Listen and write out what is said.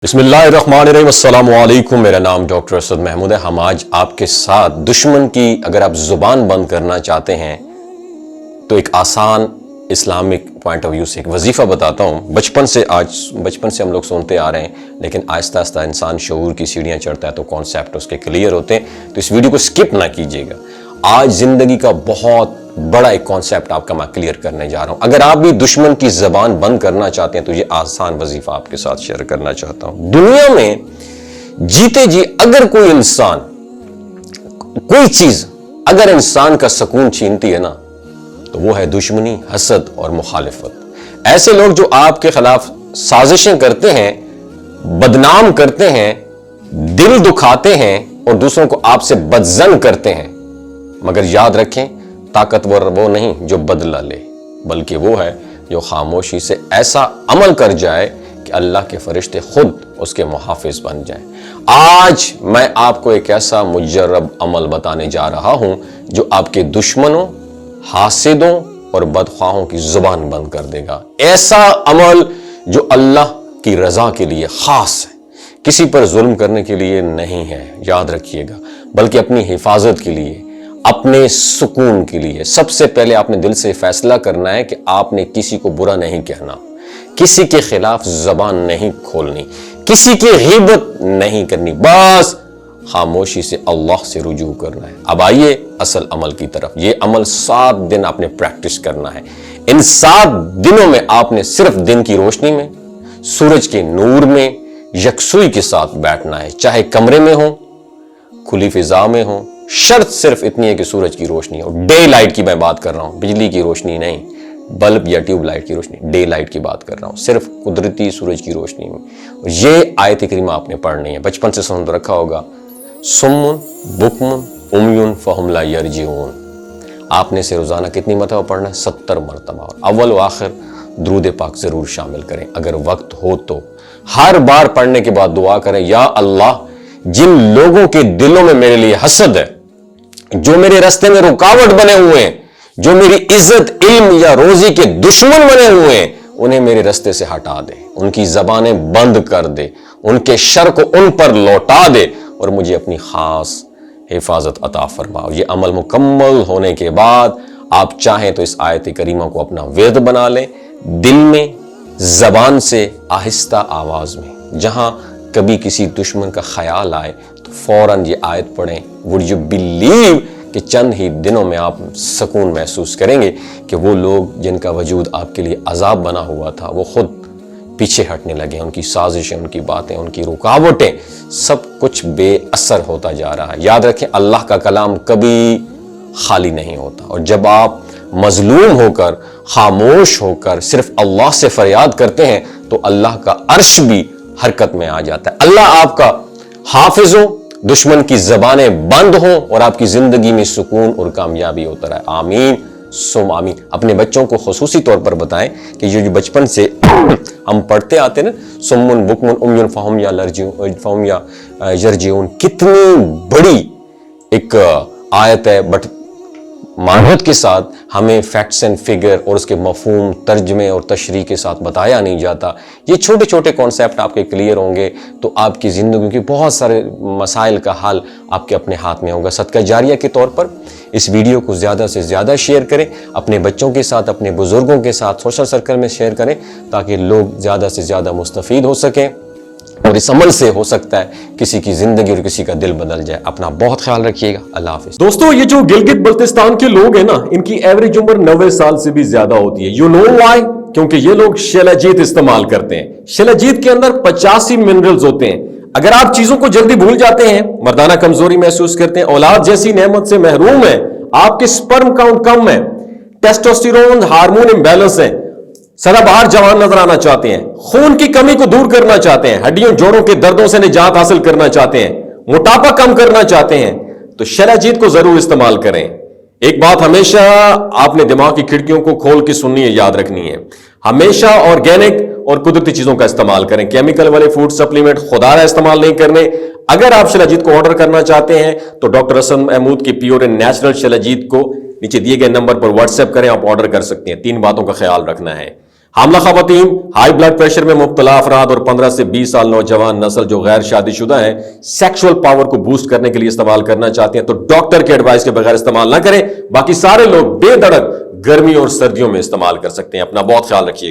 بسم اللہ الرحمن الرحیم، السلام علیکم۔ میرا نام ڈاکٹر اسد محمود ہے۔ ہم آج آپ کے ساتھ دشمن کی اگر آپ زبان بند کرنا چاہتے ہیں تو ایک آسان اسلامک پوائنٹ آف ویو سے ایک وظیفہ بتاتا ہوں۔ بچپن سے ہم لوگ سنتے آ رہے ہیں، لیکن آہستہ آہستہ انسان شعور کی سیڑھیاں چڑھتا ہے تو کانسیپٹ اس کے کلیئر ہوتے ہیں۔ تو اس ویڈیو کو سکپ نہ کیجیے گا۔ آج زندگی کا بہت بڑا ایک کانسیپٹ آپ کا میں کلیئر کرنے جا رہا ہوں۔ اگر آپ بھی دشمن کی زبان بند کرنا چاہتے ہیں تو یہ آسان وظیفہ آپ کے ساتھ شیئر کرنا چاہتا ہوں۔ دنیا میں جیتے جی اگر کوئی انسان، کوئی چیز اگر انسان کا سکون چھینتی ہے نا تو وہ ہے دشمنی، حسد اور مخالفت۔ ایسے لوگ جو آپ کے خلاف سازشیں کرتے ہیں، بدنام کرتے ہیں، دل دکھاتے ہیں اور دوسروں کو آپ سے بدظن کرتے ہیں، مگر یاد رکھیں طاقتور وہ نہیں جو بدلہ لے، بلکہ وہ ہے جو خاموشی سے ایسا عمل کر جائے کہ اللہ کے فرشتے خود اس کے محافظ بن جائیں۔ آج میں آپ کو ایک ایسا مجرب عمل بتانے جا رہا ہوں جو آپ کے دشمنوں، حاسدوں اور بدخواہوں کی زبان بند کر دے گا۔ ایسا عمل جو اللہ کی رضا کے لیے خاص ہے، کسی پر ظلم کرنے کے لیے نہیں ہے، یاد رکھیے گا، بلکہ اپنی حفاظت کے لیے، اپنے سکون کے لیے۔ سب سے پہلے آپ نے دل سے فیصلہ کرنا ہے کہ آپ نے کسی کو برا نہیں کہنا، کسی کے خلاف زبان نہیں کھولنی، کسی کی غیبت نہیں کرنی، بس خاموشی سے اللہ سے رجوع کرنا ہے۔ اب آئیے اصل عمل کی طرف۔ یہ عمل 7 دن آپ نے پریکٹس کرنا ہے۔ ان 7 دنوں میں آپ نے صرف دن کی روشنی میں، سورج کے نور میں یکسوئی کے ساتھ بیٹھنا ہے، چاہے کمرے میں ہو، کھلی فضا میں ہو۔ شرط صرف اتنی ہے کہ سورج کی روشنی ہو۔ ڈے لائٹ کی میں بات کر رہا ہوں، بجلی کی روشنی نہیں، بلب یا ٹیوب لائٹ کی روشنی، ڈے لائٹ کی بات کر رہا ہوں، صرف قدرتی سورج کی روشنی میں۔ اور یہ آیت کریمہ آپ نے پڑھنی ہے، بچپن سے سن رکھا ہوگا، سمن بکمن امیون فہم لا یرجعون۔ آپ نے اسے روزانہ کتنی مرتبہ پڑھنا ہے؟ 70 مرتبہ۔ اور اول و آخر درود پاک ضرور شامل کریں اگر وقت ہو تو۔ ہر بار پڑھنے کے بعد دعا کریں، یا اللہ جن لوگوں کے دلوں میں میرے لیے حسد ہے، جو میرے راستے میں رکاوٹ بنے ہوئے ہیں، جو میری عزت، علم یا روزی کے دشمن بنے ہوئے ہیں، انہیں میرے راستے سے ہٹا دے، ان کی زبانیں بند کر دے، ان کے شر کو ان پر لوٹا دے اور مجھے اپنی خاص حفاظت عطا فرما۔ یہ عمل مکمل ہونے کے بعد آپ چاہیں تو اس آیت کریمہ کو اپنا ورد بنا لیں، دل میں، زبان سے، آہستہ آواز میں۔ جہاں کبھی کسی دشمن کا خیال آئے تو فوراً یہ آیت پڑھیں۔ would you believe کہ چند ہی دنوں میں آپ سکون محسوس کریں گے کہ وہ لوگ جن کا وجود آپ کے لیے عذاب بنا ہوا تھا وہ خود پیچھے ہٹنے لگے، ان کی سازشیں، ان کی باتیں، ان کی رکاوٹیں، سب کچھ بے اثر ہوتا جا رہا ہے۔ یاد رکھیں اللہ کا کلام کبھی خالی نہیں ہوتا، اور جب آپ مظلوم ہو کر، خاموش ہو کر صرف اللہ سے فریاد کرتے ہیں تو اللہ کا عرش بھی حرکت میں آ جاتا ہے۔ اللہ آپ کا حافظ ہو، دشمن کی زبانیں بند ہوں اور آپ کی زندگی میں سکون اور کامیابی ہوتا رہے۔ آمین سم آمین۔ اپنے بچوں کو خصوصی طور پر بتائیں کہ یہ جو بچپن سے ہم پڑھتے آتے نا، سمن بکمن امیون فہم یا یرجعون، کتنی بڑی ایک آیت ہے، بٹ مانوت کے ساتھ ہمیں فیکٹس اینڈ فگر اور اس کے مفہوم، ترجمے اور تشریح کے ساتھ بتایا نہیں جاتا۔ یہ چھوٹے چھوٹے کانسیپٹ آپ کے کلیئر ہوں گے تو آپ کی زندگی کے بہت سارے مسائل کا حل آپ کے اپنے ہاتھ میں ہوگا۔ صدقہ جاریہ کے طور پر اس ویڈیو کو زیادہ سے زیادہ شیئر کریں، اپنے بچوں کے ساتھ، اپنے بزرگوں کے ساتھ، سوشل سرکل میں شیئر کریں تاکہ لوگ زیادہ سے زیادہ مستفید ہو سکیں، اور اس عمل سے ہو سکتا ہے کسی کی زندگی اور کسی کا دل بدل جائے۔ اپنا بہت خیال رکھیے گا۔ اللہ حافظ۔ دوستو، یہ جو گلگت بلتستان کے لوگ ہیں نا، ان کی ایوریج عمر 90 سال سے بھی زیادہ ہوتی ہے۔ You know why? کیونکہ یہ لوگ شیلاجیت استعمال کرتے ہیں۔ شیلاجیت کے اندر 85 منرلز ہوتے ہیں۔ اگر آپ چیزوں کو جلدی بھول جاتے ہیں، مردانہ کمزوری محسوس کرتے ہیں، اولاد جیسی نعمت سے محروم ہیں، آپ کے سپرم کاؤنٹ کم ہے، ٹیسٹوسٹیرون ہارمون امبیلنس ہے، سدا بہار جوان نظر آنا چاہتے ہیں، خون کی کمی کو دور کرنا چاہتے ہیں، ہڈیوں جوڑوں کے دردوں سے نجات حاصل کرنا چاہتے ہیں، موٹاپا کم کرنا چاہتے ہیں، تو شیلاجیت کو ضرور استعمال کریں۔ ایک بات ہمیشہ آپ نے دماغ کی کھڑکیوں کو کھول کے سننی ہے، یاد رکھنی ہے، ہمیشہ آرگینک اور قدرتی چیزوں کا استعمال کریں۔ کیمیکل والے فوڈ سپلیمنٹ خدارہ استعمال نہیں کرنے۔ اگر آپ شیلاجیت کو آرڈر کرنا چاہتے ہیں تو ڈاکٹر اسد محمود کی پیور اینڈ نیچرل شیلاجیت کو نیچے دیے گئے نمبر پر واٹس ایپ کریں، آپ آرڈر کر سکتے ہیں۔ 3 باتوں کا خیال رکھنا ہے، حاملہ خواتین، ہائی بلڈ پریشر میں مبتلا افراد اور 15 سے 20 سال نوجوان نسل جو غیر شادی شدہ ہیں سیکشول پاور کو بوسٹ کرنے کے لیے استعمال کرنا چاہتے ہیں تو ڈاکٹر کے ایڈوائس کے بغیر استعمال نہ کریں. باقی سارے لوگ بے دھڑک گرمی اور سردیوں میں استعمال کر سکتے ہیں. اپنا بہت خیال رکھیے.